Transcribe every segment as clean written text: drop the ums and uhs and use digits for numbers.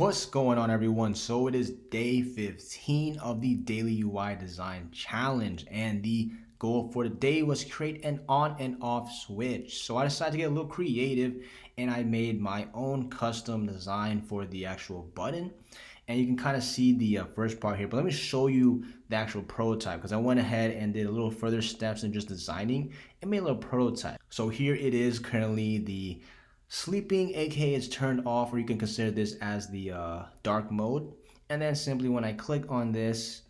What's going on, everyone? So it is day 15 of the daily UI design challenge, and the goal for the day was create an on and off switch. So I decided to get a little creative, and I made my own custom design for the actual button. And you can kind of see the first part here, but let me show you the actual prototype, because I went ahead and did a little further steps than just designing and made a little prototype. So here it is, currently the sleeping, aka it's turned off, or you can consider this as the dark mode. And then simply when I click on this,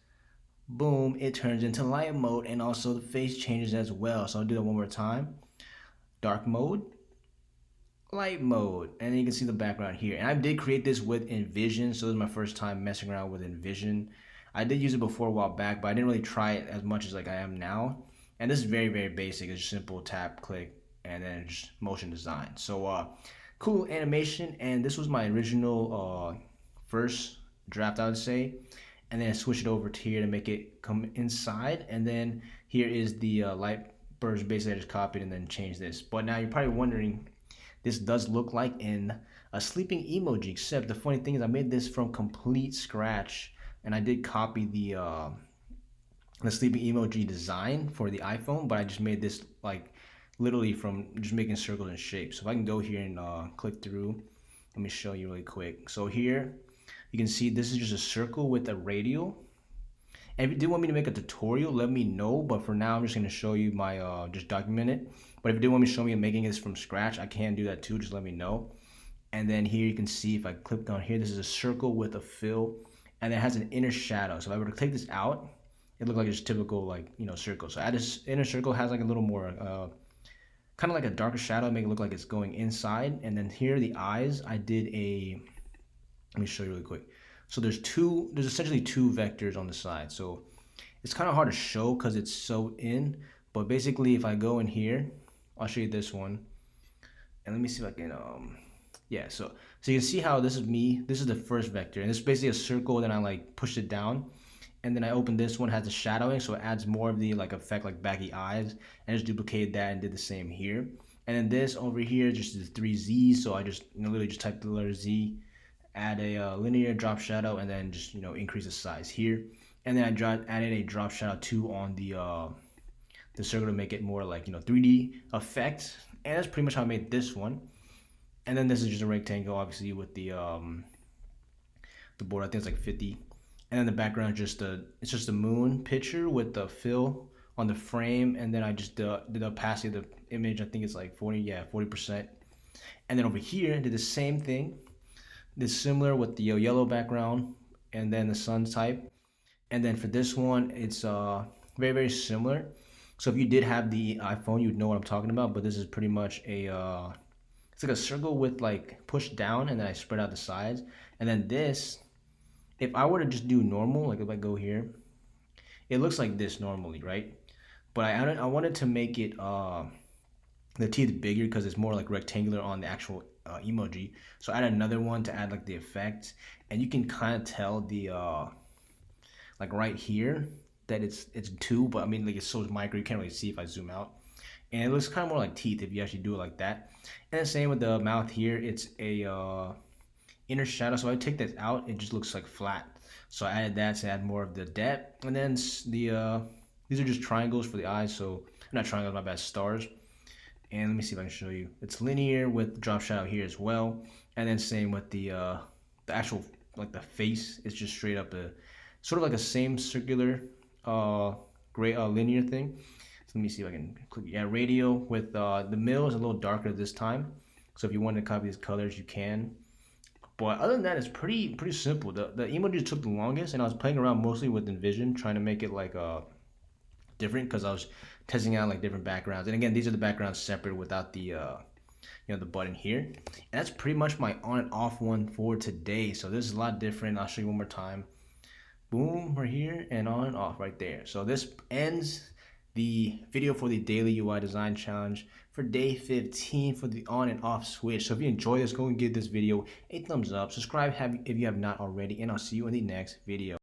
boom, it turns into light mode, and also the face changes as well. So I'll do that one more time. Dark mode, light mode, and then you can see the background here. And I did create this with Invision, so this is my first time messing around with Invision. I did use it before a while back, but I didn't really try it as much as like I am now. And this is very, very basic. It's just simple tap, click, and then just motion design. So cool animation, and this was my original first draft, I would say. And then I switched it over to here to make it come inside, and then here is the light burst. Basically I just copied and then changed this. But now you're probably wondering, this does look like in a sleeping emoji, except the funny thing is I made this from complete scratch, and I did copy the sleeping emoji design for the iPhone, but I just made this like literally from just making circles and shapes. So if I can go here and click through, let me show you really quick. So here you can see this is just a circle with a radial. And if you did want me to make a tutorial, let me know, but for now I'm just going to show you my just document it. But if you did want me to show me making this from scratch, I can do that too, just let me know. And then here you can see, if I click on here, this is a circle with a fill, and it has an inner shadow. So if I were to take this out, it looked like it's typical, like, you know, circle. So add this inner circle, has like a little more kind of like a darker shadow, make it look like it's going inside. And then here the eyes, I did a, let me show you really quick. So there's essentially two vectors on the side. So it's kind of hard to show because it's so in, but basically if I go in here, I'll show you this one. And let me see if I can, yeah, so you can see how this is me. This is the first vector, and this is basically a circle. Then I like pushed it down, and then I opened this one, has the shadowing, so it adds more of the like effect, like baggy eyes, and just duplicated that and did the same here. And then this over here, just the 3 Z's, so I just literally just typed the letter Z, add a linear drop shadow, and then just increase the size here. And then I added a drop shadow too on the circle to make it more like 3D effect. And that's pretty much how I made this one. And then this is just a rectangle, obviously, with the board. I think it's like 50. And then the background is it's just a moon picture with the fill on the frame. And then I just did the opacity of the image. I think it's like 40%. And then over here, I did the same thing. This similar with the yellow background and then the sun type. And then for this one, it's very, very similar. So if you did have the iPhone, you'd know what I'm talking about. But this is pretty much a it's like a circle with like pushed down, and then I spread out the sides. And then this, if I were to just do normal, like if I go here, it looks like this normally, right? But I wanted to make it the teeth bigger because it's more like rectangular on the actual emoji. So I added another one to add like the effect, and you can kind of tell the like right here that it's two, but I mean, like, it's so micro you can't really see if I zoom out. And it looks kind of more like teeth if you actually do it like that. And the same with the mouth here, it's a inner shadow. So if I take this out, it just looks like flat. So I added that to add more of the depth. And then the these are just triangles for the eyes. So not triangles, my bad, stars. And let me see if I can show you. It's linear with drop shadow here as well. And then same with the actual, like, the face. It's just straight up a sort of like a same circular gray linear thing. So let me see if I can click. Yeah, radial with the middle is a little darker this time. So if you want to copy these colors, you can. But other than that, it's pretty simple. The emojis took the longest, and I was playing around mostly with Invision, trying to make it like different, because I was testing out like different backgrounds. And again, these are the backgrounds separate without the the button here. And that's pretty much my on and off one for today. So this is a lot different. I'll show you one more time. Boom, right here, and on and off right there. So this ends the video for the daily UI design challenge for day 15 for the on and off switch. So if you enjoy this, go and give this video a thumbs up, subscribe if you have not already, and I'll see you in the next video.